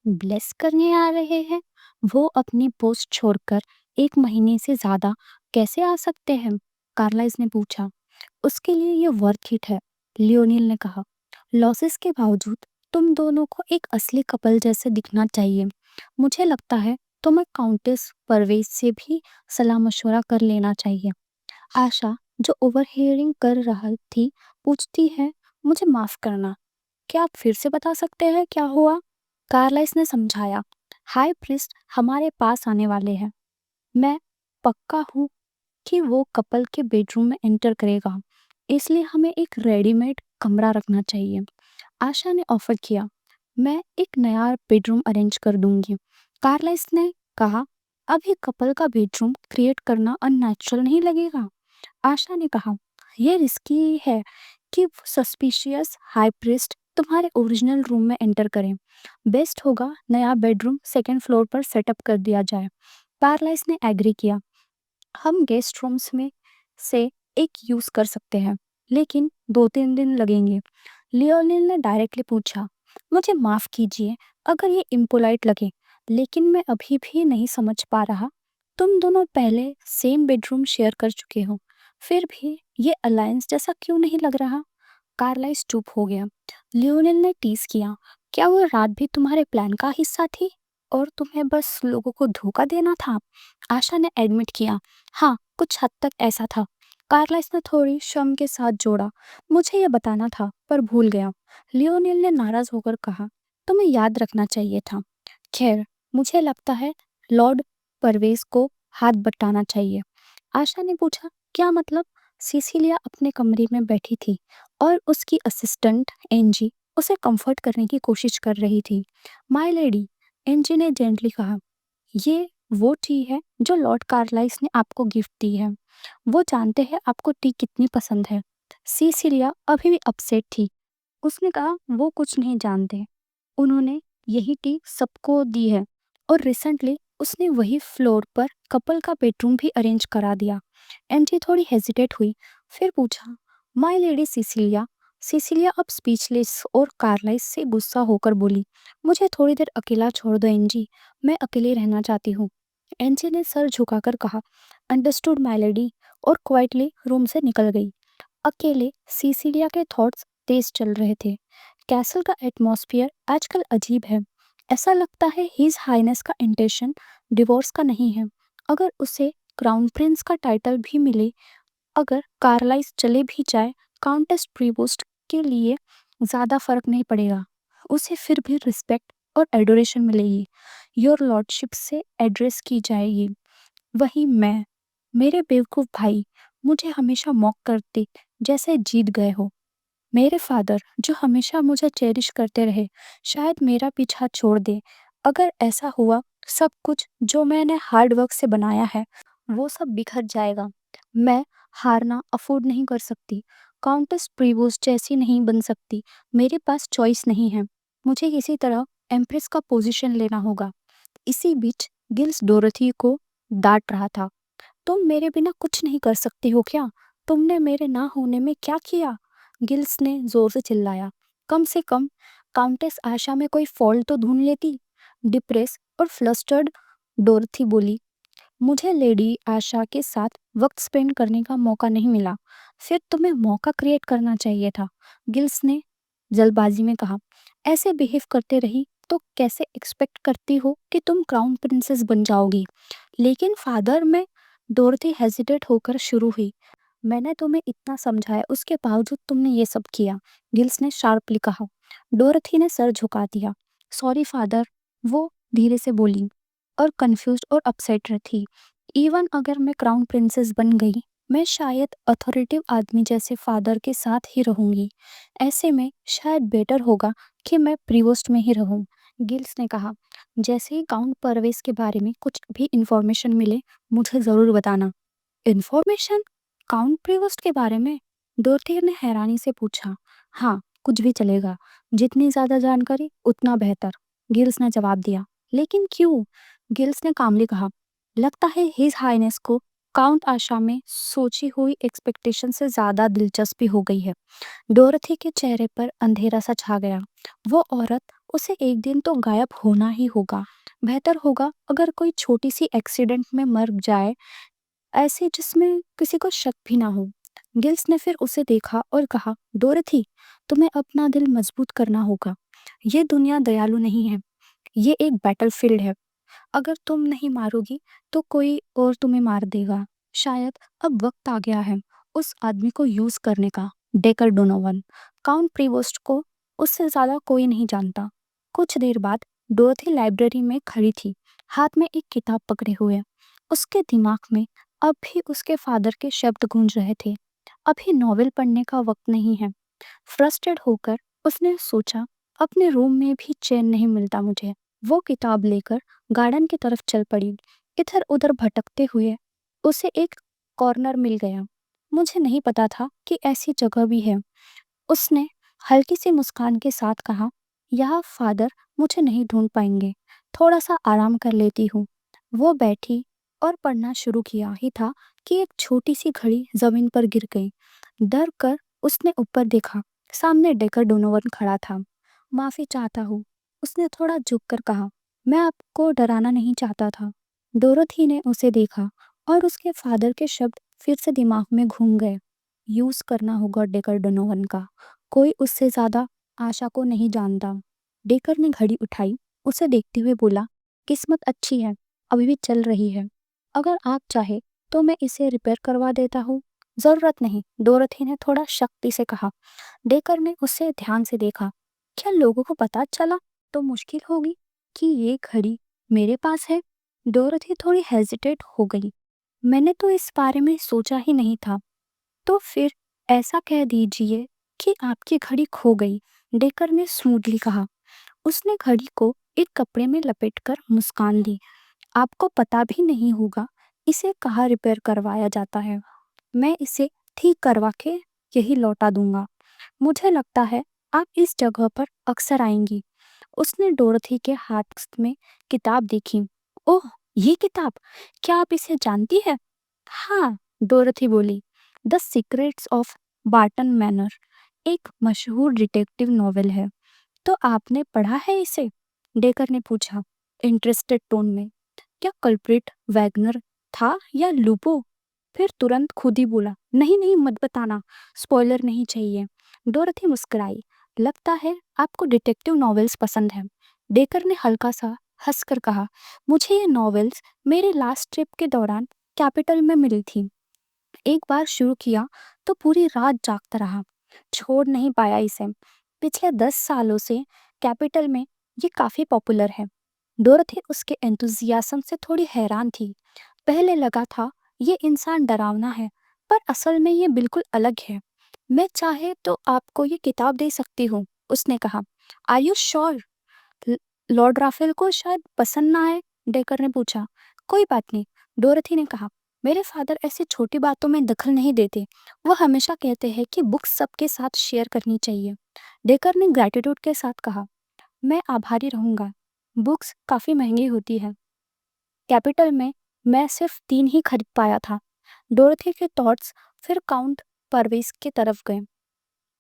Bless करने आ रहे हैं। वो अपनी पोस्ट छोड़कर 1 महीने से ज़्यादा कैसे आ सकते हैं? कार्लाइस ने पूछा। उसके लिए ये वर्थ इट है, लियोनिल ने कहा। लॉसेस के बावजूद तुम दोनों को एक असली कपल जैसे दिखना चाहिए। मुझे लगता है तुम्हें काउंटेस परवेज से भी सलाह मशवरा कर लेना चाहिए। आशा, जो ओवरहियरिंग कर रहा थी, पूछती है, मुझे माफ करना, क्या आप फिर से बता सकते हैं क्या हुआ? कार्लाइस ने समझाया। हाई प्रीस्ट हमारे पास आने वाले हैं। मैं पक्का हूँ कि वो कपल के बेडरूम में एंटर करेगा, इसलिए हमें एक रेडीमेड कमरा रखना चाहिए। आशा ने ऑफर किया, मैं एक नया बेडरूम अरेंज कर दूंगी। कार्लाइस ने कहा, अभी कपल का बेडरूम क्रिएट करना अननेचुरल नहीं लगेगा? आशा ने कहा, यह रिस्की है कि सस्पिशियस हाई प्रीस्ट तुम्हारे ओरिजिनल रूम में एंटर करें। बेस्ट होगा नया बेडरूम सेकंड फ्लोर पर सेटअप कर दिया जाए। कार्लाइस ने एग्री किया। हम गेस्ट रूम्स में से एक यूज कर सकते हैं, लेकिन 2-3 दिन लगेंगे। लियोनिल ने डायरेक्टली पूछा, मुझे माफ कीजिए अगर ये इम्पोलाइट लगे, लेकिन मैं अभी भी नहीं समझ पा रहा। तुम दोनों पहले सेम बेडरूम शेयर कर चुके हो, फिर भी ये अलायंस जैसा क्यों नहीं लग रहा? कार्लाइस चुप हो गया। लियोनिल ने टीज किया, क्या वो रात भी तुम्हारे प्लान का हिस्सा थी और तुम्हें बस लोगों को धोखा देना था? आशा ने एडमिट किया, हाँ, कुछ हद तक ऐसा था। कार्लाइस ने थोड़ी शर्म के साथ जोड़ा, मुझे ये बताना था पर भूल गया। लियोनिल ने नाराज होकर कहा, तुम्हें याद रखना चाहिए था। खैर, मुझे लगता है लॉर्ड परवेज को हाथ बटाना चाहिए। आशा ने पूछा, क्या मतलब? सिसिलिया अपने कमरे में बैठी थी और उसकी असिस्टेंट एंजी उसे कंफर्ट करने की कोशिश कर रही थी। माय लेडी, एंजी ने जेंटली कहा, ये वो टी है जो लॉर्ड कार्लाइस ने आपको गिफ्ट दी है। वो जानते हैं आपको टी कितनी पसंद है। सिसिलिया अभी भी अपसेट थी। उसने कहा, वो कुछ नहीं जानते, उन्होंने यही टी सबको दी है और रिसेंटली उसने वही फ्लोर पर कपल का बेडरूम भी अरेंज करा दिया। एंजी थोड़ी हेजिटेट हुई, फिर पूछा, माय लेडी सिसिलिया। सिसिलिया अब स्पीचलेस और कार्लाइस से गुस्सा होकर बोली, मुझे थोड़ी देर अकेला छोड़ दो एंजी, मैं अकेले रहना चाहती हूँ। एंजी ने सर झुकाकर कहा, अंडरस्टूड माय लेडी, और क्वाइटली रूम से निकल गई। अकेले सिसिलिया के थॉट्स तेज चल रहे थे। कैसल का एटमॉस्फेयर आजकल अजीब है। ऐसा लगता है हिज हाइनेस का इंटेंशन डिवोर्स का नहीं है। अगर उसे क्राउन प्रिंस का टाइटल भी मिले, अगर कार्लाइस चले भी जाए, काउंटेस प्रीवोस्ट के लिए ज़्यादा फर्क नहीं पड़ेगा। उसे फिर भी रिस्पेक्ट और एडोरेशन मिलेगी, योर लॉर्डशिप से एड्रेस की जाएगी। वही मैं, मेरे बेवकूफ़ भाई, मुझे हमेशा मॉक करते जैसे जीत गए हो। मेरे फादर, जो हमेशा मुझे चेरिश करते रहे, शायद मेरा पीछा छोड़ दे। अगर ऐसा हुआ, सब कुछ जो मैंने हार्ड वर्क से बनाया है, वो सब बिखर जाएगा। मैं हारना अफोर्ड नहीं कर सकती। काउंटेस प्रीवोस्ट जैसी नहीं बन सकती। मेरे पास चॉइस नहीं है। मुझे किसी तरह एम्प्रेस का पोजीशन लेना होगा। इसी बीच गिल्स डोरथी को डांट रहा था, तुम मेरे बिना कुछ नहीं कर सकती हो क्या? तुमने मेरे ना होने में क्या किया? गिल्स ने जोर से चिल्लाया। कम से कम काउंटेस आशा में कोई फॉल्ट तो ढूंढ लेती। डिप्रेस और फ्लस्टर्ड डोरथी बोली, मुझे लेडी आशा के साथ वक्त स्पेंड करने का मौका नहीं मिला। फिर तुम्हें मौका क्रिएट करना चाहिए था, गिल्स ने जल्दबाजी में कहा। ऐसे बिहेव करते रही तो कैसे एक्सपेक्ट करती हो कि तुम क्राउन प्रिंसेस बन जाओगी? लेकिन फादर में डोरथी हेजिटेट होकर शुरू हुई। मैंने तुम्हें इतना समझाया, उसके बावजूद तुमने ये सब किया, गिल्स ने शार्पली कहा। डोरथी ने सर झुका दिया। सॉरी फादर, वो धीरे से बोली, और कंफ्यूज्ड और अपसेट थी। इवन अगर मैं क्राउन प्रिंसेस बन गई, मैं शायद अथॉरिटिव आदमी जैसे फादर के साथ ही रहूंगी। ऐसे में शायद बेटर होगा कि मैं प्रीवोस्ट में ही रहूं, गिल्स ने कहा। जैसे ही काउंट परवेज के बारे में कुछ भी इंफॉर्मेशन मिले, मुझे ज़रूर बताना। इंफॉर्मेशन? काउंट प्रीवोस्ट के बारे में? डोरथी ने हैरानी से पूछा। हाँ, कुछ भी चलेगा, जितनी ज़्यादा जानकारी उतना बेहतर, गिल्स ने जवाब दिया। लेकिन क्यों? गिल्स ने कामली कहा, लगता है हिज हाइनेस को काउंट आशा में सोची हुई एक्सपेक्टेशन से ज़्यादा दिलचस्पी हो गई है। डोरथी के चेहरे पर अंधेरा सा छा गया। वो औरत उसे एक दिन तो गायब होना ही होगा। बेहतर होगा अगर कोई छोटी सी एक्सीडेंट में मर जाए, ऐसे जिसमें किसी को शक भी ना हो। गिल्स ने फिर उसे देखा और कहा, डोरथी, तुम्हें अपना दिल मजबूत करना होगा। ये दुनिया दयालु नहीं है, ये एक बैटलफील्ड है। अगर तुम नहीं मारोगी तो कोई और तुम्हें मार देगा। शायद अब वक्त आ गया है उस आदमी को यूज करने का। डेकर डोनोवन, काउंट प्रीवोस्ट को उससे ज्यादा कोई नहीं जानता। कुछ देर बाद डोरथी लाइब्रेरी में खड़ी थी, हाथ में एक किताब पकड़े हुए। उसके दिमाग में अब भी उसके फादर के शब्द गूंज रहे थे, अभी नॉवेल पढ़ने का वक्त नहीं है। फ्रस्ट्रेट होकर उसने सोचा, अपने रूम में भी चैन नहीं मिलता मुझे। वो किताब लेकर गार्डन की तरफ चल पड़ी। इधर उधर भटकते हुए उसे एक कॉर्नर मिल गया। मुझे नहीं पता था कि ऐसी जगह भी है। उसने हल्की सी मुस्कान के साथ कहा, यह फादर मुझे नहीं ढूंढ पाएंगे, थोड़ा सा आराम कर लेती हूँ। वो बैठी और पढ़ना शुरू किया ही था कि एक छोटी सी घड़ी जमीन पर गिर गई। डर कर उसने ऊपर देखा, सामने डेकर डोनोवन खड़ा था। माफी चाहता हूँ, उसने थोड़ा झुककर कहा। मैं आपको डराना नहीं चाहता था। डोरोथी ने उसे देखा और उसके फादर के शब्द फिर से दिमाग में घूम गए। यूज करना होगा डेकर डोनोवन का, कोई उससे ज्यादा आशा को नहीं जानता। डेकर ने घड़ी उठाई, उसे देखते हुए बोला, किस्मत अच्छी है, अभी भी चल रही है। अगर आप चाहे तो मैं इसे रिपेयर करवा देता हूँ। जरूरत नहीं, डोरथी ने थोड़ा शक्ति से कहा। डेकर ने उसे ध्यान से देखा। क्या लोगों को पता चला तो मुश्किल होगी कि ये घड़ी मेरे पास है। डोरथी थोड़ी हेजिटेट हो गई। मैंने तो इस बारे में सोचा ही नहीं था। तो फिर ऐसा कह दीजिए कि आपकी घड़ी खो गई, डेकर ने स्मूथली कहा। उसने घड़ी को एक कपड़े में लपेटकर मुस्कान दी। आपको पता भी नहीं होगा इसे कहाँ रिपेयर करवाया जाता है। मैं इसे ठीक करवा के यही लौटा दूंगा। मुझे लगता है आप इस जगह पर अक्सर आएंगी। उसने डोरथी के हाथ में किताब देखी। ओह, ये किताब, क्या आप इसे जानती है? हाँ, डोरथी बोली। The secrets of Barton manner एक मशहूर डिटेक्टिव नॉवेल है। तो आपने पढ़ा है इसे? डेकर ने पूछा, इंटरेस्टेड टोन में। क्या कल्प्रिट वैगनर था या लूपो? फिर तुरंत खुद ही बोला, नहीं नहीं, मत बताना, स्पॉइलर नहीं चाहिए। डोरथी मुस्कुराई। लगता है आपको डिटेक्टिव नॉवेल्स पसंद है। डेकर ने हल्का सा हंसकर कहा, मुझे ये नॉवेल्स मेरे लास्ट ट्रिप के दौरान कैपिटल में मिली थी। एक बार शुरू किया तो पूरी रात जागता रहा, छोड़ नहीं पाया इसे। पिछले 10 सालों से कैपिटल में ये काफी पॉपुलर है। डोरथी उसके एंथुजियाज्म से थोड़ी हैरान थी। पहले लगा था ये इंसान डरावना है, पर असल में ये बिल्कुल अलग है। मैं चाहे तो आपको ये किताब दे सकती हूँ, उसने कहा। Are you sure? Lord Raphael को शायद पसंद ना आए, डेकर ने पूछा। कोई बात नहीं, डोरथी ने कहा। मेरे फादर ऐसी छोटी बातों में दखल नहीं देते। वो हमेशा कहते हैं कि बुक्स सबके साथ शेयर करनी चाहिए। डेकर ने ग्रैटिट्यूड के साथ कहा, मैं आभारी रहूंगा। बुक्स काफ़ी महंगी होती है। कैपिटल में मैं सिर्फ 3 ही खरीद पाया था। डोरथी के थॉट्स फिर काउंट परवेज की तरफ गए।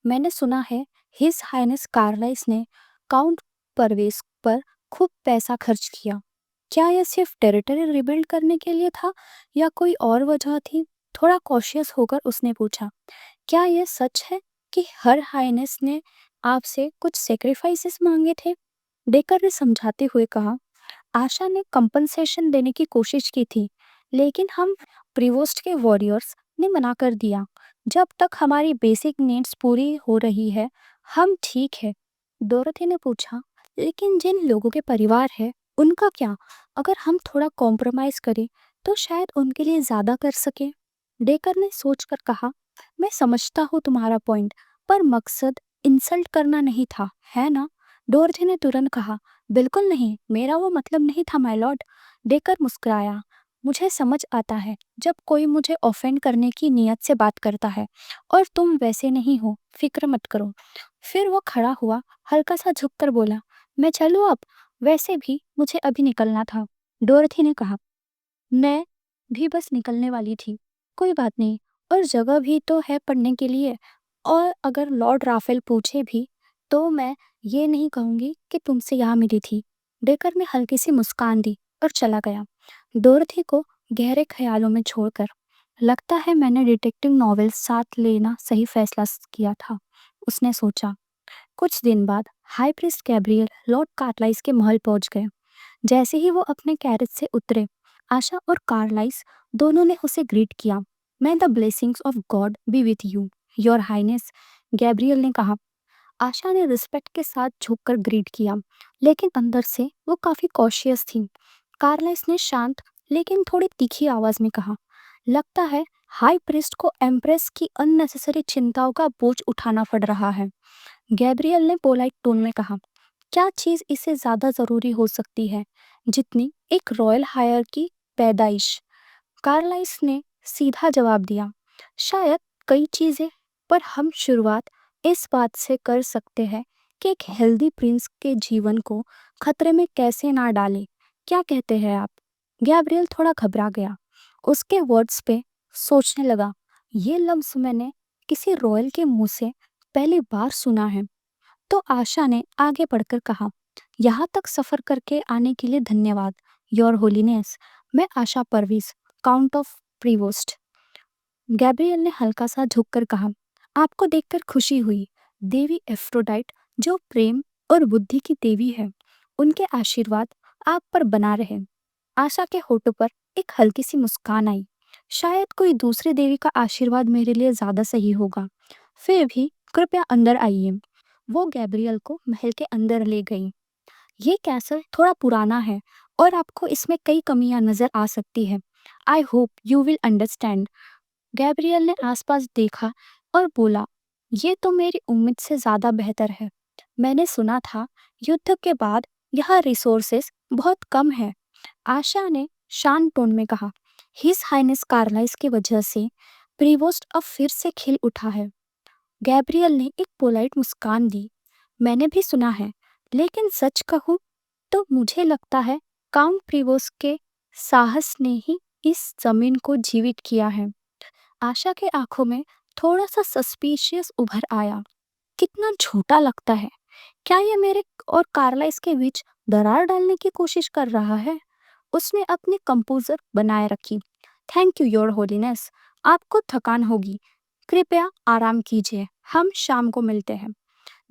मैंने सुना है हिज हाइनेस कार्लाइस ने काउंट परवेज पर खूब पैसा खर्च किया। क्या यह सिर्फ टेरिटरी रिबिल्ड करने के लिए था या कोई और वजह थी? थोड़ा कॉशियस होकर उसने पूछा, क्या यह सच है कि हर हाइनेस ने आपसे कुछ सेक्रीफाइसेस मांगे थे? डेकर ने समझाते हुए कहा, आशा ने कंपनसेशन देने की कोशिश की थी, लेकिन हम प्रीवोस्ट के वॉरियर्स ने मना कर दिया। जब तक हमारी बेसिक नीड्स पूरी हो रही है, हम ठीक है। डोरथी ने पूछा, लेकिन जिन लोगों के परिवार है, उनका क्या? अगर हम थोड़ा कॉम्प्रोमाइज करें तो शायद उनके लिए ज्यादा कर सके। डेकर ने सोचकर कहा, मैं समझता हूँ तुम्हारा पॉइंट, पर मकसद इंसल्ट करना नहीं था, है ना? डोरथी ने तुरंत कहा, बिल्कुल नहीं, मेरा वो मतलब नहीं था माय लॉर्ड। डेकर मुस्कुराया। मुझे समझ आता है जब कोई मुझे ऑफेंड करने की नीयत से बात करता है, और तुम वैसे नहीं हो, फिक्र मत करो। फिर वो खड़ा हुआ, हल्का सा झुककर बोला, मैं चलूँ अब? वैसे भी मुझे अभी निकलना था। डोरथी ने कहा, मैं भी बस निकलने वाली थी। कोई बात नहीं, और जगह भी तो है पढ़ने के लिए। और अगर लॉर्ड राफेल पूछे भी तो मैं ये नहीं कहूँगी कि तुमसे यहाँ मिली थी। डेकर ने हल्की सी मुस्कान दी और चला गया, डोरथी को गहरे ख्यालों में छोड़कर। लगता है मैंने डिटेक्टिव नॉवेल साथ लेना सही फैसला किया था, उसने सोचा। कुछ दिन बाद हाई प्रीस्ट गैब्रियल लॉर्ड कार्लाइस के महल पहुंच गए। जैसे ही वो अपने कैरेज से उतरे, आशा और कार्लाइस दोनों ने उसे ग्रीट किया। May the blessings of God be with you, your highness, Gabriel ने कहा। आशा ने रिस्पेक्ट के साथ झुककर ग्रीट किया, लेकिन अंदर से वो काफी कॉशियस थी। कार्लाइस ने शांत लेकिन थोड़ी तीखी आवाज में कहा, लगता है हाई प्रीस्ट को एम्प्रेस की अननेसेसरी चिंताओं का बोझ उठाना पड़ रहा है। गैब्रियल ने पोलाइट टोन में कहा, क्या चीज इससे ज्यादा जरूरी हो सकती है जितनी एक रॉयल हायर की पैदाइश। कार्लाइस ने सीधा जवाब दिया, शायद कई चीजें, पर हम शुरुआत इस बात से कर सकते हैं कि एक हेल्दी प्रिंस के जीवन को खतरे में कैसे ना डालें। क्या कहते हैं आप। गैब्रियल थोड़ा घबरा गया, उसके वर्ड्स पे सोचने लगा। ये लफ्ज मैंने किसी रॉयल के मुंह से पहली बार सुना है। तो आशा ने आगे बढ़कर कहा, यहाँ तक सफर करके आने के लिए धन्यवाद, योर होलीनेस। मैं आशा Parvez, count of Prevost. Gabriel ने हल्का सा झुककर कहा, आपको देखकर खुशी हुई। देवी एफ्रोडाइट, जो प्रेम और बुद्धि की देवी है, उनके आशीर्वाद आप पर बना रहे। आशा के होठों पर एक हल्की सी मुस्कान आई। शायद कोई दूसरी देवी का आशीर्वाद मेरे लिए ज्यादा सही होगा। फिर भी कृपया अंदर आइए। वो गैब्रियल को महल के अंदर ले गई। ये कैसल थोड़ा पुराना है और आपको इसमें कई कमियां नजर आ सकती है। I hope you will understand. Gabriel ने आसपास देखा और बोला, ये तो मेरी उम्मीद से ज्यादा बेहतर है। मैंने सुना था युद्ध के बाद यहाँ रिसोर्सेस बहुत कम है। आशा ने शांत टोन में कहा, हिज हाइनेस कार्लाइस की वजह से प्रीवोस्ट अब फिर से खिल उठा है। गैब्रियल ने एक पोलाइट मुस्कान दी, मैंने भी सुना है, लेकिन सच कहूं तो मुझे लगता है काउंट प्रीवोस्ट के साहस ने ही इस जमीन को जीवित किया है। आशा के आंखों में थोड़ा सा सस्पिशियस उभर आया। कितना झूठा लगता है। क्या ये मेरे और कार्लाइस के बीच दरार डालने की कोशिश कर रहा है। उसने अपनी कंपोजर बनाए रखी। थैंक यू योर होलीनेस, आपको थकान होगी, कृपया आराम कीजिए, हम शाम को मिलते हैं।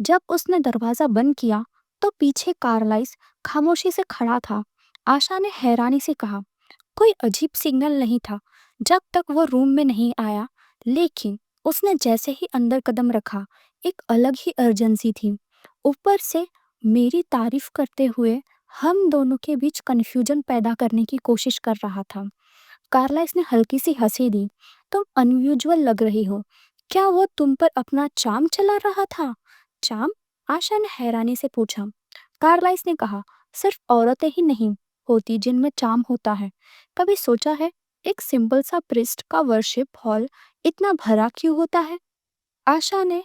जब उसने दरवाजा बंद किया तो पीछे कार्लाइस खामोशी से खड़ा था। आशा ने हैरानी से कहा, कोई अजीब सिग्नल नहीं था जब तक वो रूम में नहीं आया, लेकिन उसने जैसे ही अंदर कदम रखा, एक अलग ही अर्जेंसी थी। ऊपर से मेरी तारीफ करते हुए हम दोनों के बीच कन्फ्यूजन पैदा करने की कोशिश कर रहा था। कार्लाइस ने हल्की सी हंसी दी, तुम अनयूजुअल लग रही हो। क्या वो तुम पर अपना चाम चला रहा था। चाम। आशा ने हैरानी से पूछा। कार्लाइस ने कहा, सिर्फ औरतें ही नहीं होती जिनमें चाम होता है। कभी सोचा है एक सिंपल सा प्रिस्ट का वर्शिप हॉल इतना भरा क्यों होता है। आशा ने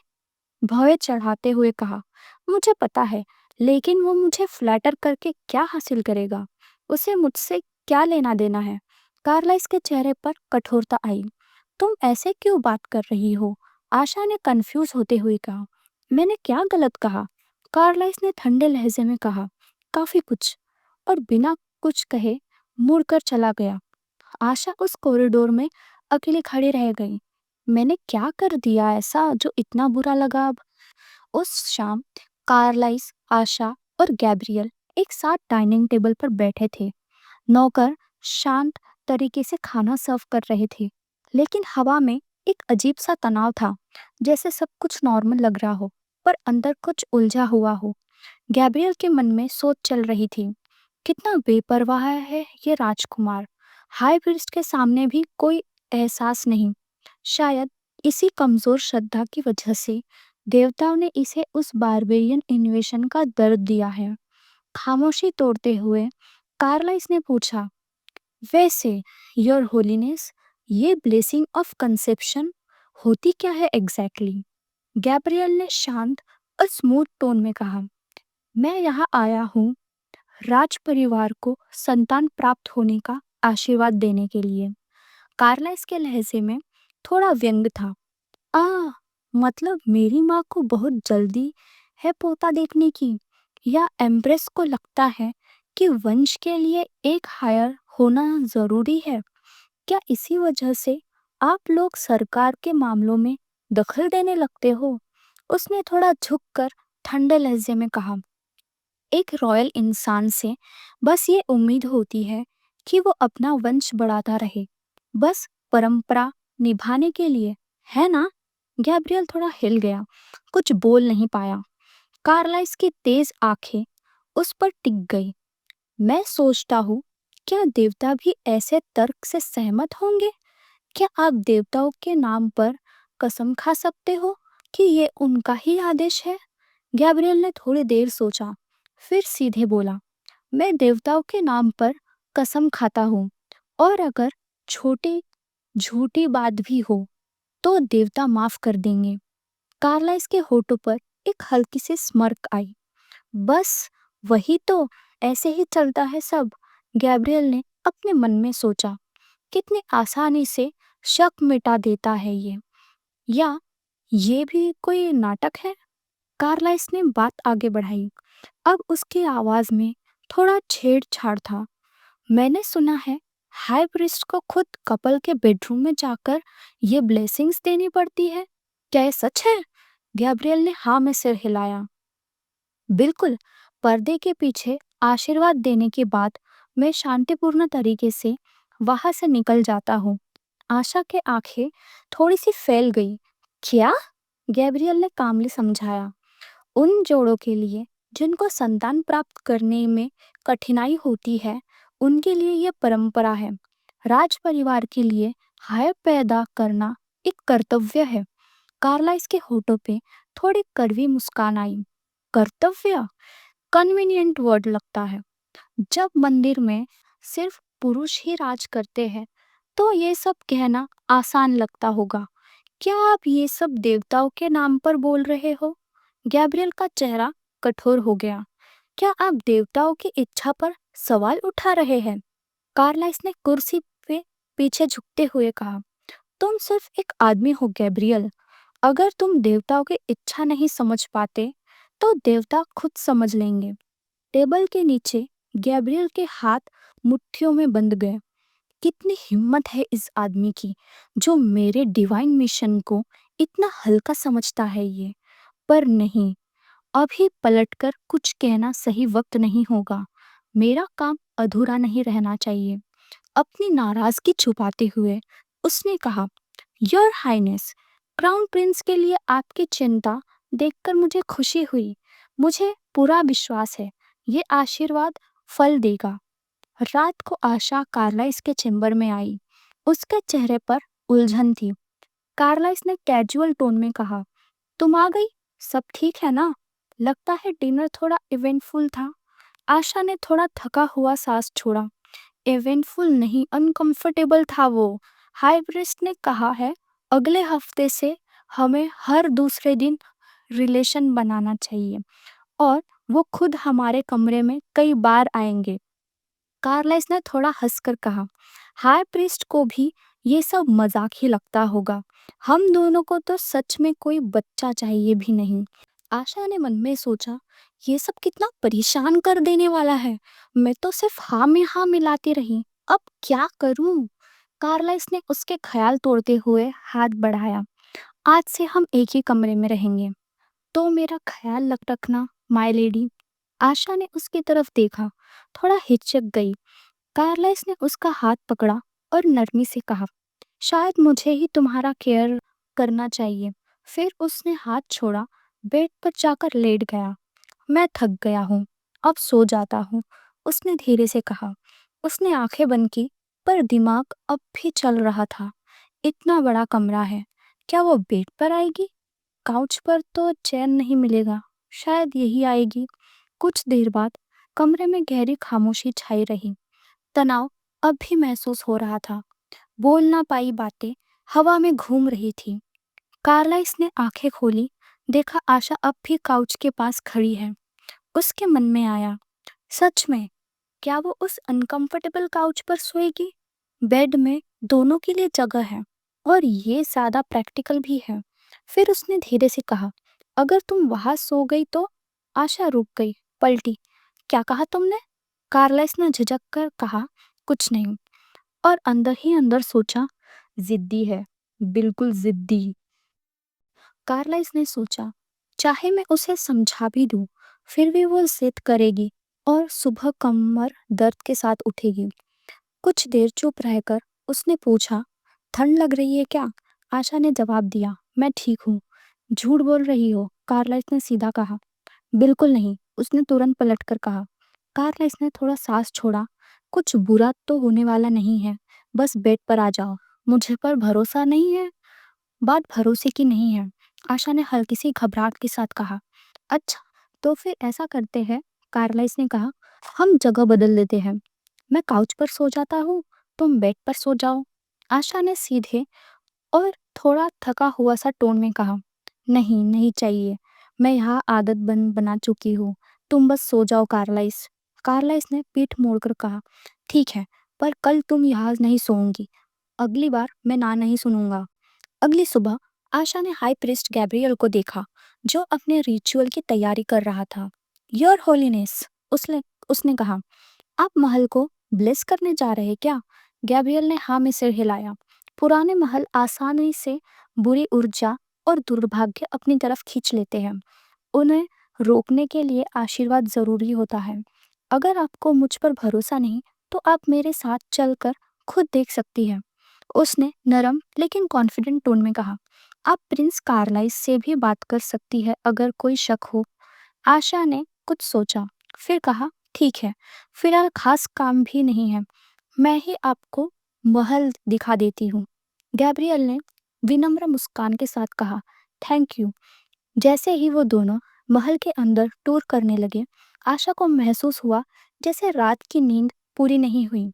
भौं चढ़ाते हुए कहा, मुझे पता है, लेकिन वो मुझे फ्लैटर करके क्या हासिल करेगा। उसे मुझसे क्या लेना देना है। कार्लाइस के चेहरे पर कठोरता आई। तुम ऐसे क्यों बात कर रही हो। आशा ने कंफ्यूज होते हुए कहा, मैंने क्या गलत कहा। कार्लाइस ने ठंडे लहजे में कहा, काफी कुछ, और बिना कुछ कहे मुड़कर चला गया। आशा उस कॉरिडोर में अकेली खड़ी रह गई। मैंने क्या कर दिया ऐसा जो इतना बुरा लगा अब। उस शाम कार्लाइस, आशा और गैब्रियल एक साथ डाइनिंग टेबल पर बैठे थे। नौकर शांत तरीके से खाना सर्व कर रहे थे, लेकिन हवा में एक अजीब सा तनाव था, जैसे सब कुछ नॉर्मल लग रहा हो पर अंदर कुछ उलझा हुआ हो। गैब्रियल के मन में सोच चल रही थी, कितना बेपरवाह है ये राजकुमार। हाई प्रीस्ट के सामने भी कोई एहसास नहीं। शायद इसी कमजोर श्रद्धा की वजह से देवताओं ने इसे उस बारबेरियन इन्वेशन का दर्द दिया है। खामोशी तोड़ते हुए कार्लाइस ने पूछा, वैसे योर होलीनेस, ये ब्लेसिंग ऑफ कंसेप्शन होती क्या है एग्जैक्टली। गैब्रियल ने शांत और स्मूथ टोन में कहा, मैं यहाँ आया हूँ राज परिवार को संतान प्राप्त होने का आशीर्वाद देने के लिए। कार्लाइस के लहजे में थोड़ा व्यंग था। आ, मतलब मेरी माँ को बहुत जल्दी है पोता देखने की, या एम्प्रेस को लगता है कि वंश के लिए एक हायर होना जरूरी है? क्या इसी वजह से आप लोग सरकार के मामलों में दखल देने लगते हो? उसने थोड़ा झुककर ठंडे लहजे में कहा। एक रॉयल इंसान से बस ये उम्मीद होती है कि वो अपना वंश बढ़ाता रहे, बस परंपरा निभाने के लिए, है ना? गैब्रियल थोड़ा हिल गया, कुछ बोल नहीं पाया। कार्लाइस की तेज आंखें उस पर टिक गई। मैं सोचता हूँ, क्या देवता भी ऐसे तर्क से सहमत होंगे? क्या आप देवताओं के नाम पर कसम खा सकते हो कि ये उनका ही आदेश है? गैब्रियल ने थोड़ी देर सोचा, फिर सीधे बोला, मैं देवताओं के नाम पर कसम खाता हूँ, और अगर छोटी झूठी बात भी हो तो देवता माफ कर देंगे। कार्लाइस के होठों पर एक हल्की सी स्मर्क आई। बस वही तो, ऐसे ही चलता है सब। गैब्रियल ने अपने मन में सोचा, कितनी आसानी से शक मिटा देता है ये, या ये भी कोई नाटक है? कार्लाइस ने बात आगे बढ़ाई। अब उसकी आवाज में थोड़ा छेड़छाड़ था। मैंने सुना है हाई प्रीस्ट को खुद कपल के बेडरूम में जाकर ये ब्लेसिंग्स देनी पड़ती है। क्या ये सच है? गैब्रियल ने हाँ में सिर हिलाया। बिल्कुल, पर्दे के पीछे आशीर्वाद देने के बाद मैं शांतिपूर्ण तरीके से वहां से निकल जाता हूँ। आशा के आंखें थोड़ी सी फैल गई। क्या? गैब्रियल ने कामली समझाया। उन जोड़ों के लिए जिनको संतान प्राप्त करने में कठिनाई होती है, उनके लिए यह परंपरा है। राज परिवार के लिए हाय पैदा करना एक कर्तव्य है। कार्लाइस के होठों पे थोड़ी कड़वी मुस्कान आई। कर्तव्य? कन्वीनियंट वर्ड लगता है। जब मंदिर में सिर्फ पुरुष ही राज करते हैं तो ये सब कहना आसान लगता होगा। क्या आप ये सब देवताओं के नाम पर बोल रहे हो? गैब्रियल का चेहरा कठोर हो गया। क्या आप देवताओं की इच्छा पर सवाल उठा रहे हैं? कार्लाइस ने कुर्सी पे पीछे झुकते हुए कहा, तुम सिर्फ एक आदमी हो गैब्रियल। अगर तुम देवताओं की इच्छा नहीं समझ पाते तो देवता खुद समझ लेंगे। टेबल के नीचे गैब्रियल के हाथ मुट्ठियों में बंध गए। कितनी हिम्मत है इस आदमी की, जो मेरे डिवाइन मिशन को इतना हल्का समझता है ये। पर नहीं, अभी पलटकर कुछ कहना सही वक्त नहीं होगा। मेरा काम अधूरा नहीं रहना चाहिए। अपनी नाराजगी छुपाते हुए उसने कहा, योर हाइनेस, क्राउन प्रिंस के लिए आपकी चिंता देखकर मुझे खुशी हुई। मुझे पूरा विश्वास है ये आशीर्वाद फल देगा। रात को आशा कार्लाइस के चेंबर में आई। उसके चेहरे पर उलझन थी। कार्लाइस ने कैजुअल टोन में कहा, तुम आ गई, सब ठीक है ना? लगता है डिनर थोड़ा इवेंटफुल था। आशा ने थोड़ा थका हुआ सांस छोड़ा। इवेंटफुल नहीं, अनकंफर्टेबल था वो। हाई प्रीस्ट ने कहा है अगले हफ्ते से हमें हर दूसरे दिन रिलेशन बनाना चाहिए, और वो खुद हमारे कमरे में कई बार आएंगे। कार्लाइस ने थोड़ा हंसकर कहा, हाई प्रीस्ट को भी ये सब मजाक ही लगता होगा। हम दोनों को तो सच में कोई बच्चा चाहिए भी नहीं। आशा ने मन में सोचा, ये सब कितना परेशान कर देने वाला है। मैं तो सिर्फ हाँ में हाँ मिलाती रही, अब क्या करूं? कार्लाइस ने उसके ख्याल तोड़ते हुए हाथ बढ़ाया। आज से हम एक ही कमरे में रहेंगे, तो मेरा ख्याल रखना, माय लेडी। आशा ने उसकी तरफ देखा, थोड़ा हिचक गई। कार्लाइस ने उसका हाथ पकड़ा और नरमी से कहा, शायद मुझे ही तुम्हारा केयर करना चाहिए। फिर उसने हाथ छोड़ा, बेड पर जाकर लेट गया। मैं थक गया हूँ, अब सो जाता हूँ, उसने धीरे से कहा। उसने आंखें बंद की, पर दिमाग अब भी चल रहा था। इतना बड़ा कमरा है, क्या वो बेड पर आएगी? काउच पर तो चैन नहीं मिलेगा, शायद यही आएगी। कुछ देर बाद कमरे में गहरी खामोशी छाई रही। तनाव अब भी महसूस हो रहा था। बोल ना पाई बातें हवा में घूम रही थी। कार्लाइस ने आंखें खोली, देखा आशा अब भी काउच के पास खड़ी है। उसके मन में आया, सच में, क्या वो उस अनकंफर्टेबल काउच पर सोएगी? बेड में दोनों के लिए जगह है, और ये ज्यादा प्रैक्टिकल भी है। फिर उसने धीरे से कहा, अगर तुम वहां सो गई तो? आशा रुक गई, पलटी। क्या कहा तुमने? कार्लाइस ने झिझक कर कहा, कुछ नहीं। और अंदर ही अंदर सोचा, जिद्दी है, बिल्कुल जिद्दी। कार्लाइस ने सोचा, चाहे मैं उसे समझा भी दूं, फिर भी वो जिद करेगी और सुबह कमर दर्द के साथ उठेगी। कुछ देर चुप रहकर उसने पूछा, ठंड लग रही है क्या? आशा ने जवाब दिया, मैं ठीक हूँ। झूठ बोल रही हो, कार्लाइस ने सीधा कहा। बिल्कुल नहीं, उसने तुरंत पलटकर कहा। कार्लाइस ने थोड़ा सांस छोड़ा, कुछ बुरा तो होने वाला नहीं है, बस बेड पर आ जाओ। मुझे पर भरोसा नहीं है? बात भरोसे की नहीं है, आशा ने हल्की सी घबराहट के साथ कहा। अच्छा, तो फिर ऐसा करते हैं, कार्लाइस ने कहा, हम जगह बदल लेते हैं। मैं काउच पर सो जाता हूँ, तुम बेड पर सो जाओ। आशा ने सीधे और थोड़ा थका हुआ सा टोन में कहा, नहीं नहीं चाहिए, मैं यहाँ आदत बना चुकी हूँ, तुम बस सो जाओ कार्लाइस। कार्लाइस ने पीठ मोड़कर कहा, ठीक है, पर कल तुम यहाँ नहीं सोऊंगी, अगली बार मैं ना नहीं सुनूंगा। अगली सुबह आशा ने हाई प्रीस्ट गैब्रियल को देखा, जो अपने रिचुअल की तैयारी कर रहा था। योर होलीनेस, उसने उसने कहा, आप महल को ब्लेस करने जा रहे क्या? गैब्रियल ने हाँ में सिर हिलाया। पुराने महल आसानी से बुरी ऊर्जा और दुर्भाग्य अपनी तरफ खींच लेते हैं। उन्हें रोकने के लिए आशीर्वाद जरूरी होता है। अगर आपको मुझ पर भरोसा नहीं, तो आप मेरे साथ चलकर खुद देख सकती हैं। उसने नरम लेकिन कॉन्फिडेंट टोन में कहा, आप प्रिंस कार्लाइस से भी बात कर सकती है अगर कोई शक हो। आशा ने कुछ सोचा, फिर कहा, ठीक है, फिलहाल खास काम भी नहीं है, मैं ही आपको महल दिखा देती हूँ। गैब्रियल ने विनम्र मुस्कान के साथ कहा, थैंक यू। जैसे ही वो दोनों महल के अंदर टूर करने लगे, आशा को महसूस हुआ जैसे रात की नींद पूरी नहीं हुई।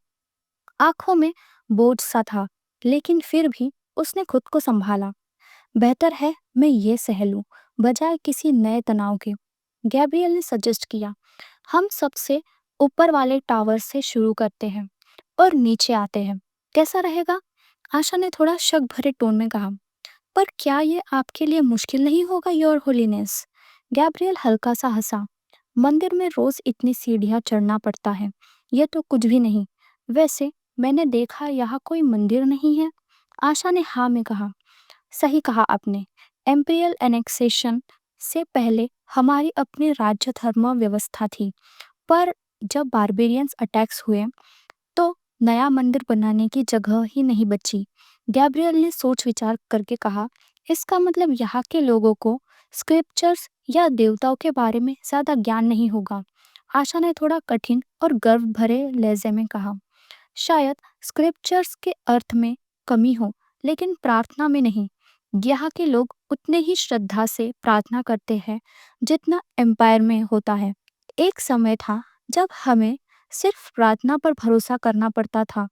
आंखों में बोझ सा था, लेकिन फिर भी उसने खुद को संभाला। बेहतर है मैं ये सह लूं, बजाय किसी नए तनाव के। गैब्रियल ने सजेस्ट किया, हम सबसे ऊपर वाले टावर से शुरू करते हैं और नीचे आते हैं, कैसा रहेगा? आशा ने थोड़ा शक भरे टोन में कहा, पर क्या ये आपके लिए मुश्किल नहीं होगा, योर होलीनेस? गैब्रियल हल्का सा हंसा, मंदिर में रोज इतनी सीढ़ियां चढ़ना पड़ता है, ये तो कुछ भी नहीं। वैसे मैंने देखा यहाँ कोई मंदिर नहीं है। आशा ने हाँ में कहा, सही कहा आपने, एम्पिरियल एनेक्सेशन से पहले हमारी अपनी राज्य धर्म व्यवस्था थी, पर जब बारबेरियंस अटैक्स हुए तो नया मंदिर बनाने की जगह ही नहीं बची। गैब्रियल ने सोच विचार करके कहा, इसका मतलब यहाँ के लोगों को स्क्रिप्चर्स या देवताओं के बारे में ज्यादा ज्ञान नहीं होगा। आशा ने थोड़ा कठिन और गर्व भरे लहजे में कहा, शायद स्क्रिप्चर्स के अर्थ में कमी हो, लेकिन प्रार्थना में नहीं। यहाँ के लोग उतने ही श्रद्धा से प्रार्थना करते हैं जितना एम्पायर में होता है। एक समय था जब हमें सिर्फ प्रार्थना पर भरोसा करना पड़ता था,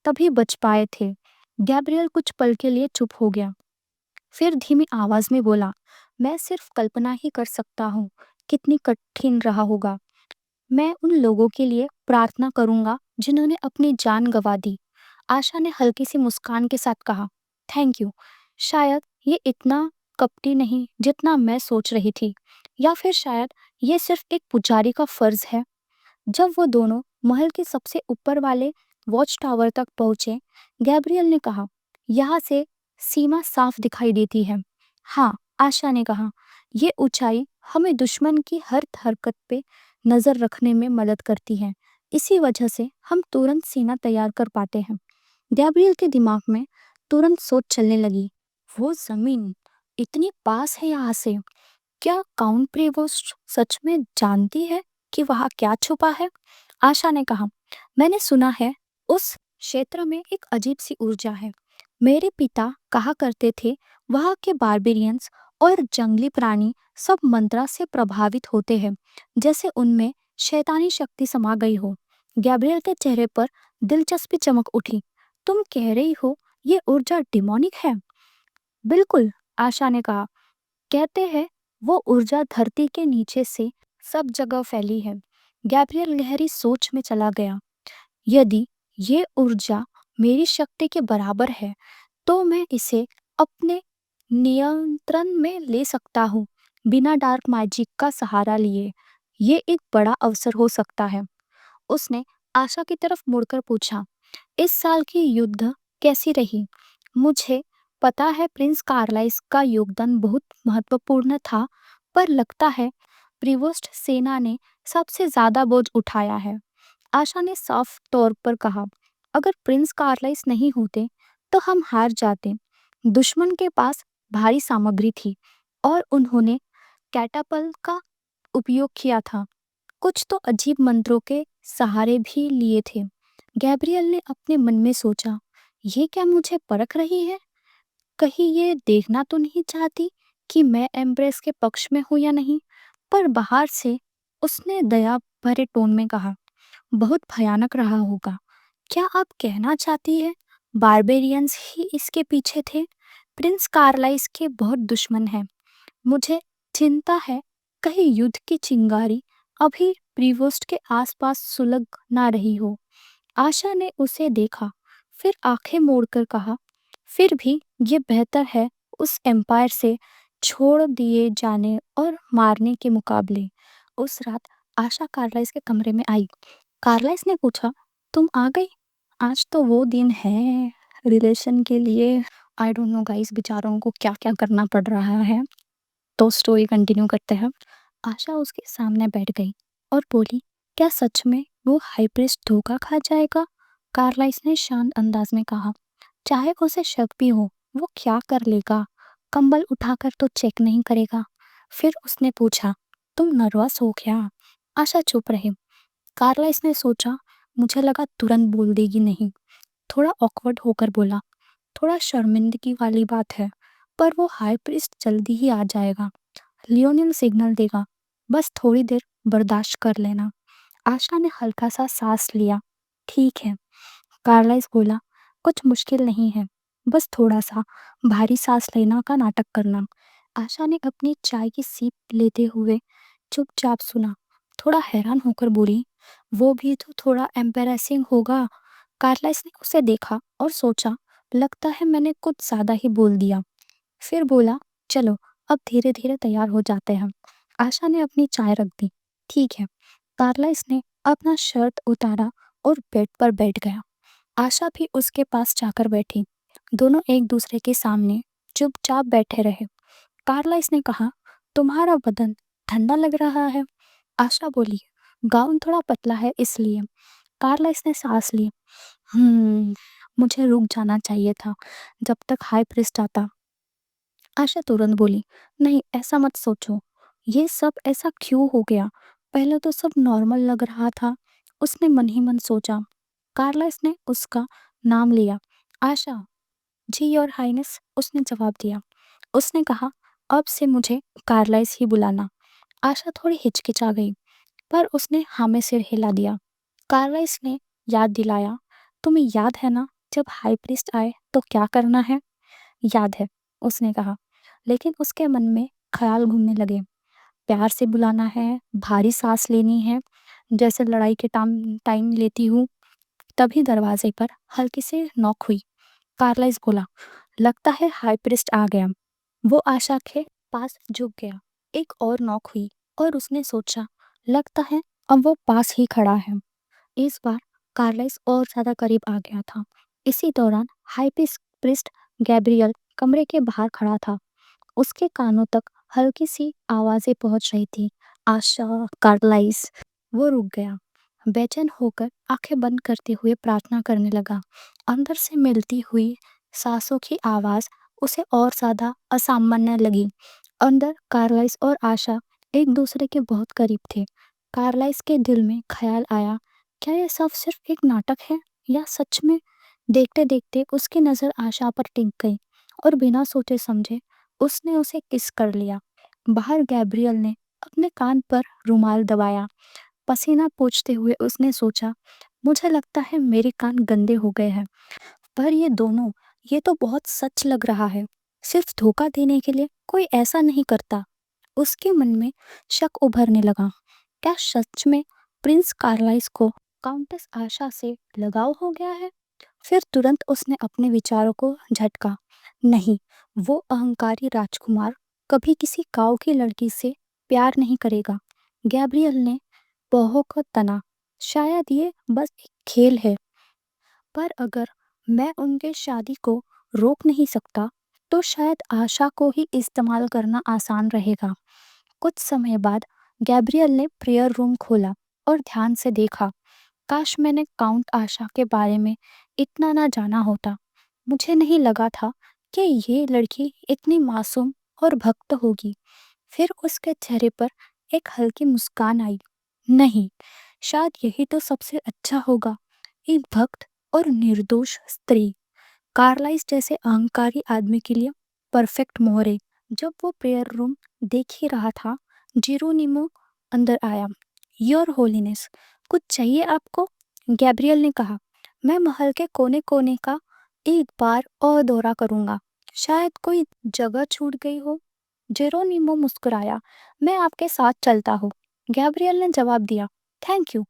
तभी बच पाए थे। गैब्रियल कुछ पल के लिए चुप हो गया, फिर धीमी आवाज में बोला, मैं सिर्फ कल्पना ही कर सकता हूँ कितनी कठिन रहा होगा। मैं उन लोगों के लिए प्रार्थना करूंगा जिन्होंने अपनी जान गंवा दी। आशा ने हल्की सी मुस्कान के साथ कहा, थैंक यू। शायद ये इतना कपटी नहीं जितना मैं सोच रही थी, या फिर शायद ये सिर्फ एक पुजारी का फर्ज है। जब वो दोनों महल के सबसे ऊपर वाले वॉच टावर तक पहुंचे, गैब्रियल ने कहा, यहाँ से सीमा साफ दिखाई देती है। हाँ, आशा ने कहा, ये ऊंचाई हमें दुश्मन की हर हरकत पे नजर रखने में मदद करती है, इसी वजह से हम तुरंत सीना तैयार कर पाते हैं। गैब्रियल के दिमाग में तुरंत सोच चलने लगी, वो जमीन इतनी पास है यहाँ से, क्या काउंट प्रेवोस्ट सच में जानती है कि वहाँ क्या छुपा है? आशा ने कहा, मैंने सुना है उस क्षेत्र में एक अजीब सी ऊर्जा है। मेरे पिता कहा करते थे, वहाँ के बारबेरियंस और जंगली प्राणी सब मंत्रा से प्रभावित होते हैं, जैसे उनमें शैतानी शक्ति समा गई हो। गैब्रियल के चेहरे पर दिलचस्पी चमक उठी, तुम कह रही हो ये ऊर्जा डिमोनिक है? बिल्कुल, आशा ने कहा, कहते हैं वो ऊर्जा धरती के नीचे से सब जगह फैली है। गैब्रियल गहरी सोच में चला गया, यदि ये ऊर्जा मेरी शक्ति के बराबर है, तो मैं इसे अपने नियंत्रण में ले सकता हूँ। बिना डार्क मैजिक का सहारा लिए। ये एक बड़ा अवसर हो सकता है। उसने आशा की तरफ मुड़कर पूछा, इस साल की युद्ध कैसी रही? मुझे पता है प्रिंस कार्लाइस का योगदान बहुत महत्वपूर्ण था, पर लगता है प्रिवोस्ट सेना ने सबसे ज्यादा बोझ उठाया है। आशा ने साफ तौर पर कहा, अगर प्रिंस कार्लाइस नहीं होते तो हम हार जाते। दुश्मन के पास भारी सामग्री थी और उन्होंने कैटापल्ट का उपयोग किया था। कुछ तो अजीब मंत्रों के सहारे भी लिए थे। गैब्रियल ने अपने मन में सोचा, ये क्या मुझे परख रही है? कहीं ये देखना तो नहीं चाहती कि मैं एम्ब्रेस के पक्ष में हूं या नहीं? पर बाहर से उसने दया भरे टोन में कहा, बहुत भयानक रहा होगा। क्या आप कहना चाहती है बारबेरियंस ही इसके पीछे थे? प्रिंस कार्लाइस के बहुत दुश्मन हैं। मुझे चिंता है कहीं युद्ध की चिंगारी अभी प्रीवोस्ट के आसपास सुलग ना रही हो। आशा ने उसे देखा, फिर आंखें मोड़कर कहा, फिर भी ये बेहतर है उस एम्पायर से छोड़ दिए जाने और मारने के मुकाबले। उस रात आशा कार्लाइस के कमरे में आई। कार्लाइस ने पूछा, तुम आ गई? आज तो वो दिन है रिलेशन के लिए। आई डोंट नो गाइस, बेचारों को क्या क्या करना पड़ रहा है। तो स्टोरी कंटिन्यू करते हैं। आशा उसके सामने बैठ गई और बोली, क्या सच में वो हाई प्रीस्ट धोखा खा जाएगा? कार्लाइस ने शांत अंदाज में कहा, चाहे उसे शक भी हो, वो क्या कर लेगा? कंबल उठाकर तो चेक नहीं करेगा। फिर उसने पूछा, तुम नर्वस हो क्या? आशा चुप रही। कार्लाइस ने सोचा, मुझे लगा तुरंत बोल देगी नहीं। थोड़ा ऑकवर्ड होकर बोला, थोड़ा शर्मिंदगी वाली बात है, पर वो हाई प्रीस्ट जल्दी ही आ जाएगा। लियोनिल सिग्नल देगा, बस थोड़ी देर बर्दाश्त कर लेना। आशा ने हल्का सा सांस लिया। ठीक है, कार्लाइस बोला, कुछ मुश्किल नहीं है, बस थोड़ा सा भारी सांस लेना का नाटक करना। आशा ने अपनी चाय की सीप लेते हुए चुपचाप सुना, थोड़ा हैरान होकर बोली, वो भी तो थोड़ा एम्बेरसिंग होगा। कार्लाइस ने उसे देखा और सोचा, लगता है मैंने कुछ ज्यादा ही बोल दिया। फिर बोला, चलो अब धीरे धीरे तैयार हो जाते हैं। आशा ने अपनी चाय रख दी। ठीक है। कार्लाइस ने अपना शर्ट उतारा और बेड पर बैठ गया। आशा भी उसके पास जाकर बैठी। दोनों एक दूसरे के सामने चुपचाप बैठे रहे। कार्लाइस ने कहा, तुम्हारा बदन ठंडा लग रहा है। आशा बोली, गाउन थोड़ा पतला है इसलिए। कार्लाइस ने सांस ली। हम्म, मुझे रुक जाना चाहिए था जब तक हाई प्रीस्ट आता। आशा तुरंत बोली, नहीं ऐसा मत सोचो। ये सब ऐसा क्यों हो गया? पहले तो सब नॉर्मल लग रहा था। उसने मन ही मन सोचा। कार्लाइस ने उसका नाम लिया। आशा। जी योर हाइनेस, उसने जवाब दिया। उसने कहा, अब से मुझे कार्लाइस ही बुलाना। आशा थोड़ी हिचकिचा गई, पर उसने हाँ में सिर हिला दिया। कार्लाइस ने याद दिलाया, तुम्हें याद है ना जब हाई प्रीस्ट आए तो क्या करना है? याद है, उसने कहा, लेकिन उसके मन में ख्याल घूमने लगे। प्यार से बुलाना है, भारी सांस लेनी है, जैसे लड़ाई के टाइम टाइम लेती हूँ। तभी दरवाजे पर हल्की सी नॉक हुई। कार्लाइस बोला, लगता है हाई प्रीस्ट आ गया। वो आशा के पास झुक गया। एक और नॉक हुई और उसने सोचा, लगता है अब वो पास ही खड़ा है। इस बार कार्लाइस और ज्यादा करीब आ गया था। इसी दौरान हाई प्रीस्ट गैब्रियल कमरे के बाहर खड़ा था। उसके कानों तक हल्की सी आवाजें पहुंच रही थी, आशा, कार्लाइस। वो रुक गया, बेचैन होकर आंखें बंद करते हुए प्रार्थना करने लगा। अंदर से मिलती हुई सांसों की आवाज उसे और ज्यादा असामान्य लगी। अंदर कार्लाइस और आशा एक दूसरे के बहुत करीब थे। कार्लाइस के दिल में ख्याल आया, क्या यह सब सिर्फ एक नाटक है या सच में? देखते देखते उसकी नजर आशा पर टिक गई और बिना सोचे समझे उसने उसे किस कर लिया। बाहर गैब्रियल ने अपने कान पर रुमाल दबाया। पसीना पोंछते हुए उसने सोचा, मुझे लगता है मेरे कान गंदे हो गए हैं। पर ये दोनों, ये तो बहुत सच लग रहा है। सिर्फ धोखा देने के लिए कोई ऐसा नहीं करता। उसके मन में शक उभरने लगा। क्या सच में प्रिंस कार्लाइस को काउंटेस आशा से लगाव हो गया है? फिर तुरंत उसने अपने विचारों को झटका। नहीं, वो अहंकारी राजकुमार कभी किसी गांव की लड़की से प्यार नहीं करेगा। गैब्रियल ने बाहों को तना। शायद ये बस एक खेल है, पर अगर मैं उनके शादी को रोक नहीं सकता, तो शायद आशा को ही इस्तेमाल करना आसान रहेगा। कुछ समय बाद गैब्रियल ने प्रेयर रूम खोला और ध्यान से देखा। काश मैंने काउंट आशा के बारे में इतना ना जाना होता। मुझे नहीं लगा था कि ये लड़की इतनी मासूम और भक्त होगी। फिर उसके चेहरे पर एक हल्की मुस्कान आई। नहीं, शायद यही तो सबसे अच्छा होगा, एक भक्त और निर्दोष स्त्री। कार्लाइस जैसे अहंकारी आदमी के लिए परफेक्ट मोहरे। जब वो प्रेयर रूम देख ही रहा था, जेरोनिमो अंदर आया। योर होलीनेस, कुछ चाहिए आपको? गैब्रियल ने कहा। मैं महल के कोने कोने का एक बार और दौरा करूंगा। शायद कोई जगह छूट गई हो। जेरोनिमो मुस्कुराया। मैं आपके साथ चलता हूँ, गैब्रियल ने जवाब दिया। Thank you.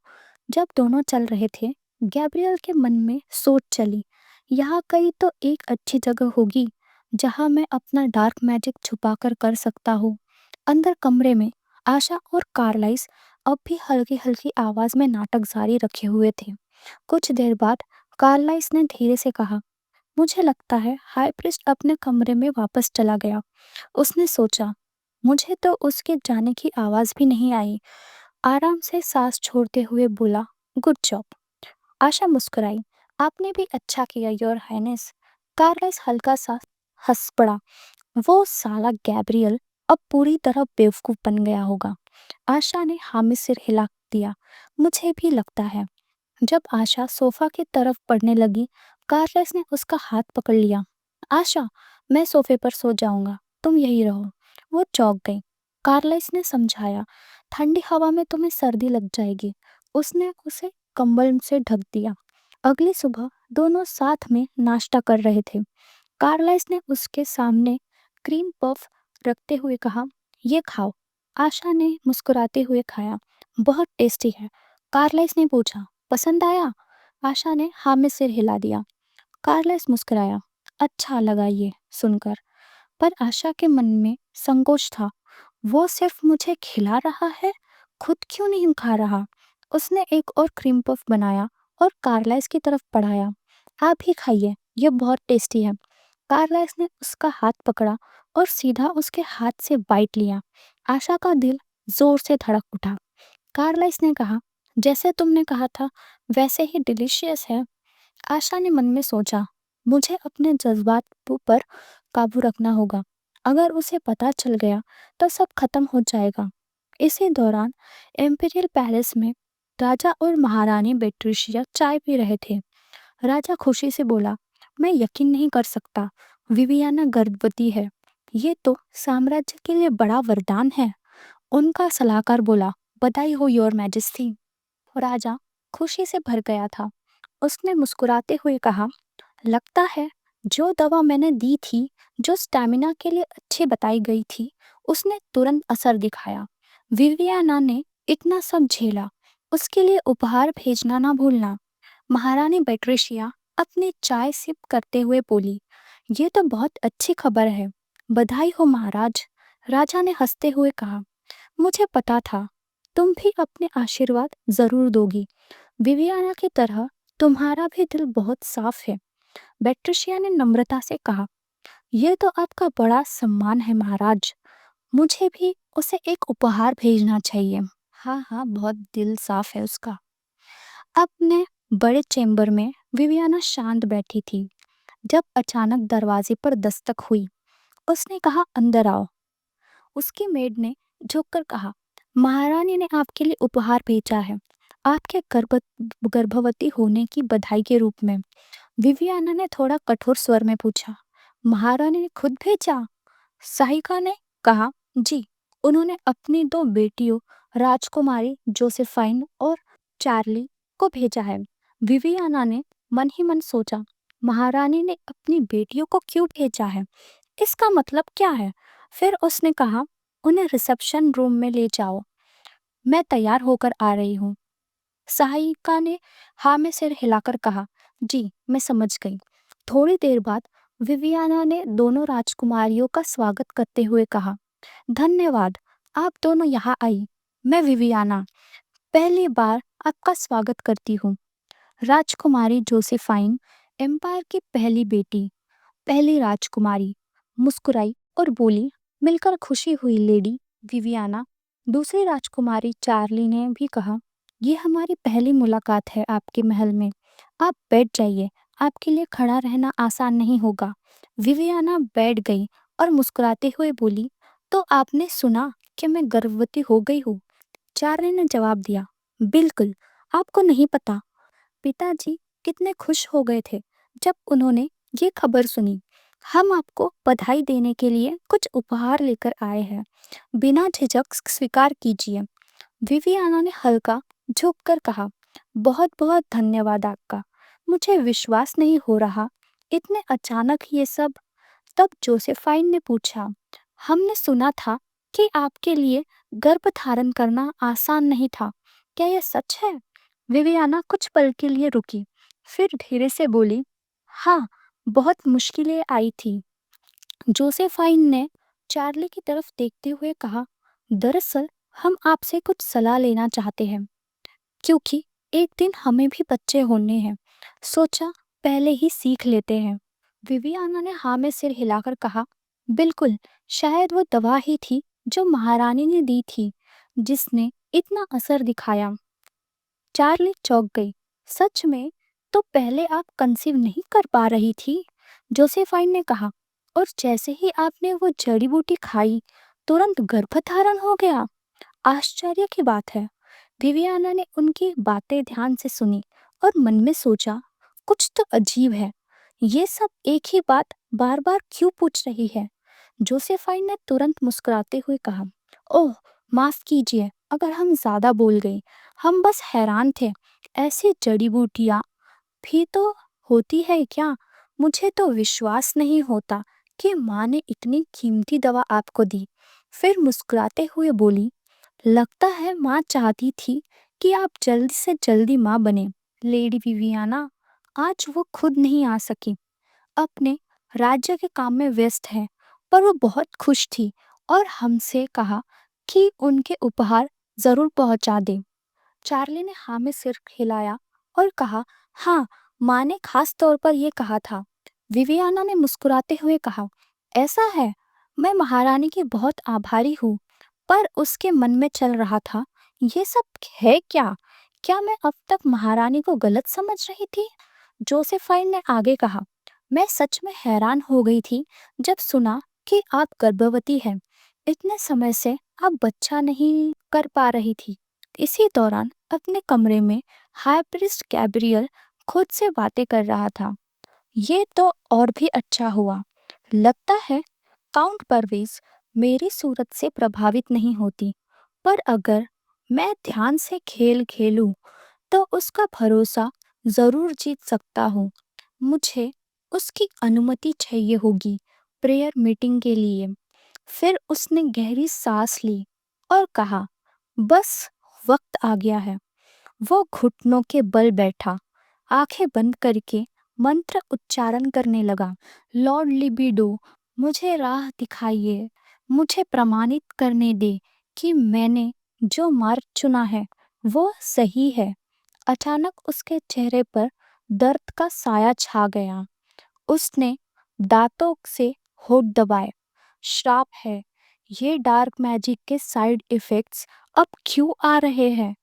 जब दोनों चल रहे थे, गैब्रियल के मन में सोच चली। यहाँ कहीं तो एक अच्छी जगह होगी जहाँ मैं अपना डार्क मैजिक छुपा कर सकता हूँ। अंदर कमरे में आशा और कार्लाइस अब भी हल्की हल्की आवाज में नाटक जारी रखे हुए थे। कुछ देर बाद कार्लाइस ने धीरे से कहा, मुझे लगता है हाई प्रीस्ट अपने कमरे में वापस चला गया। उसने सोचा, मुझे तो उसके जाने की आवाज भी नहीं आई। आराम से सांस छोड़ते हुए बोला, गुड जॉब। आशा मुस्कुराई। आपने भी अच्छा किया योर हाइनेस। कार्लस हल्का सा हंस पड़ा। वो साला गैब्रियल अब पूरी तरह बेवकूफ बन गया होगा। आशा ने हामी सिर हिला दिया। मुझे भी लगता है। जब आशा सोफा की तरफ बढ़ने लगी, कार्लस ने उसका हाथ पकड़ लिया। आशा, मैं सोफे पर सो जाऊंगा, तुम यही रहो। वो चौंक गई। कार्लस ने समझाया, ठंडी हवा में तुम्हें सर्दी लग जाएगी। उसने उसे कंबल से ढक दिया। अगली सुबह दोनों साथ में नाश्ता कर रहे थे। कार्लाइस ने उसके सामने क्रीम पफ रखते हुए कहा, ये खाओ। आशा ने मुस्कुराते हुए खाया। बहुत टेस्टी है। कार्लाइस ने पूछा, पसंद आया? आशा ने हाँ में सिर हिला दिया। कार्लाइस मुस्कुराया। अच्छा लगा ये सुनकर, पर आशा के मन में संकोच था। वो सिर्फ मुझे खिला रहा है, खुद क्यों नहीं खा रहा? उसने एक और क्रीम पफ बनाया और कार्लाइस की तरफ बढ़ाया। आप ही खाइए, ये बहुत टेस्टी है। कार्लाइस ने उसका हाथ पकड़ा और सीधा उसके हाथ से बाइट लिया। आशा का दिल जोर से धड़क उठा। कार्लाइस ने कहा, जैसे तुमने कहा था वैसे ही डिलीशियस है। आशा ने मन में सोचा, मुझे अपने जज्बात पर काबू रखना होगा। अगर उसे पता चल गया तो सब खत्म हो जाएगा। इसी दौरान एम्पीरियल पैलेस में राजा और महारानी बेट्रिशिया चाय पी रहे थे। राजा खुशी से बोला, मैं यकीन नहीं कर सकता, विवियाना गर्भवती है। ये तो साम्राज्य के लिए बड़ा वरदान है। उनका सलाहकार बोला, बधाई हो योर मैजेस्टी। राजा खुशी से भर गया था। उसने मुस्कुराते हुए कहा, लगता है जो दवा मैंने दी थी, जो स्टैमिना के लिए अच्छी बताई गई थी, उसने तुरंत असर दिखाया। विवियाना ने इतना सब झेला, उसके लिए उपहार भेजना ना भूलना। महारानी पेट्रिशिया अपनी चाय सिप करते हुए बोली, ये तो बहुत अच्छी खबर है। बधाई हो महाराज। राजा ने हंसते हुए कहा, मुझे पता था तुम भी अपने आशीर्वाद जरूर दोगी। विवियाना की तरह तुम्हारा भी दिल बहुत साफ है। पेट्रिशिया ने नम्रता से कहा, यह तो आपका बड़ा सम्मान है महाराज। मुझे भी उसे एक उपहार भेजना चाहिए। हाँ हाँ, बहुत दिल साफ है उसका। अपने बड़े चेंबर में विवियाना शांत बैठी थी। जब अचानक दरवाजे पर दस्तक हुई, उसने कहा, अंदर आओ। उसकी मेड ने झुककर कहा, महारानी ने आपके लिए उपहार भेजा है, आपके गर्भवती होने की बधाई के रूप में। विवियाना ने थोड़ा कठोर स्वर में पूछा, महारानी ने खुद भेजा? सहायिका ने कहा, जी, उन्होंने अपनी दो बेटियों राजकुमारी जोसेफाइन और चार्ली को भेजा है। विवियाना ने मन ही मन सोचा, महारानी ने अपनी बेटियों को क्यों भेजा है? इसका मतलब क्या है? फिर उसने कहा, उन्हें रिसेप्शन रूम में ले जाओ, मैं तैयार होकर आ रही हूँ। सहायिका ने हाँ में सिर हिलाकर कहा, जी मैं समझ गई। थोड़ी देर बाद विवियाना ने दोनों राजकुमारियों का स्वागत करते हुए कहा, धन्यवाद, आप दोनों यहाँ आई। मैं विवियाना पहली बार आपका स्वागत करती हूँ। राजकुमारी जोसेफाइन, एम्पायर की पहली बेटी, पहली राजकुमारी, मुस्कुराई और बोली, मिलकर खुशी हुई लेडी विवियाना। दूसरी राजकुमारी चार्ली ने भी कहा, ये हमारी पहली मुलाकात है आपके महल में। आप बैठ जाइए, आपके लिए खड़ा रहना आसान नहीं होगा। विवियाना बैठ गई और मुस्कुराते हुए बोली, तो आपने सुना कि मैं गर्भवती हो गई हूँ? चार्ली ने जवाब दिया, बिल्कुल, आपको नहीं पता पिताजी कितने खुश हो गए थे जब उन्होंने ये खबर सुनी। हम आपको बधाई देने के लिए कुछ उपहार लेकर आए हैं। बिना झिझक स्वीकार कीजिए। विवियाना ने हल्का झुककर कहा, बहुत बहुत धन्यवाद आपका। मुझे विश्वास नहीं हो रहा, इतने अचानक ये सब। तब जोसेफाइन ने पूछा, हमने सुना था कि आपके लिए गर्भ धारण करना आसान नहीं था, क्या यह सच है? विवियाना कुछ पल के लिए रुकी, फिर धीरे से बोली, हाँ, बहुत मुश्किलें आई थी। जोसेफाइन ने चार्ली की तरफ देखते हुए कहा, दरअसल हम आपसे कुछ सलाह लेना चाहते हैं, क्योंकि एक दिन हमें भी बच्चे होने हैं। सोचा पहले ही सीख लेते हैं। विवियाना ने हाँ में सिर हिलाकर कहा, बिल्कुल, शायद वो दवा ही थी जो महारानी ने दी थी, जिसने इतना असर दिखाया। चार्ली चौंक गई, सच में? तो पहले आप कंसीव नहीं कर पा रही थी? जोसेफाइन ने कहा, और जैसे ही आपने वो जड़ी बूटी खाई, तुरंत गर्भधारण हो गया। आश्चर्य की बात है। विवियाना ने उनकी बातें ध्यान से सुनी और मन में सोचा, कुछ तो अजीब है। ये सब एक ही बात बार बार क्यों पूछ रही है? जोसेफाइन ने तुरंत मुस्कुराते हुए कहा, ओह, माफ कीजिए अगर हम ज्यादा बोल गए। हम बस हैरान थे, ऐसी जड़ी बूटियां भी तो होती है क्या? मुझे तो विश्वास नहीं होता कि माँ ने इतनी कीमती दवा आपको दी। फिर मुस्कुराते हुए बोली, लगता है माँ चाहती थी कि आप जल्दी से जल्दी माँ बने। लेडी विवियाना आज वो खुद नहीं आ सकी, अपने राज्य के काम में व्यस्त है, पर वो बहुत खुश थी और हमसे कहा कि उनके उपहार जरूर पहुंचा दे। चार्ली ने हाँ में सिर हिलाया और कहा, हाँ, माँ ने खास तौर पर यह कहा था। विवियाना ने मुस्कुराते हुए कहा, ऐसा है, मैं महारानी की बहुत आभारी हूँ। पर उसके मन में चल रहा था, ये सब है क्या? क्या मैं अब तक महारानी को गलत समझ रही थी? जोसेफाइन ने आगे कहा, मैं सच में हैरान हो गई थी जब सुना कि आप गर्भवती हैं। इतने समय से आप बच्चा नहीं कर पा रही थी। इसी दौरान अपने कमरे में हाई प्रीस्ट गैब्रियल खुद से बातें कर रहा था। ये तो और भी अच्छा हुआ। लगता है काउंट परवेज मेरी सूरत से प्रभावित नहीं होती, पर अगर मैं ध्यान से खेल खेलूं तो उसका भरोसा जरूर जीत सकता हूँ। मुझे उसकी अनुमति चाहिए होगी प्रेयर मीटिंग के लिए। फिर उसने गहरी सांस ली और कहा, बस वक्त आ गया है। वो घुटनों के बल बैठा, आंखें बंद करके मंत्र उच्चारण करने लगा, लॉर्ड लिबिडो, मुझे राह दिखाइए, मुझे प्रमाणित करने दे कि मैंने जो मार्ग चुना है वो सही है। अचानक उसके चेहरे पर दर्द का साया छा गया। उसने दांतों से होठ दबाए। श्राप है, ये डार्क मैजिक के साइड इफेक्ट्स अब क्यों आ रहे हैं?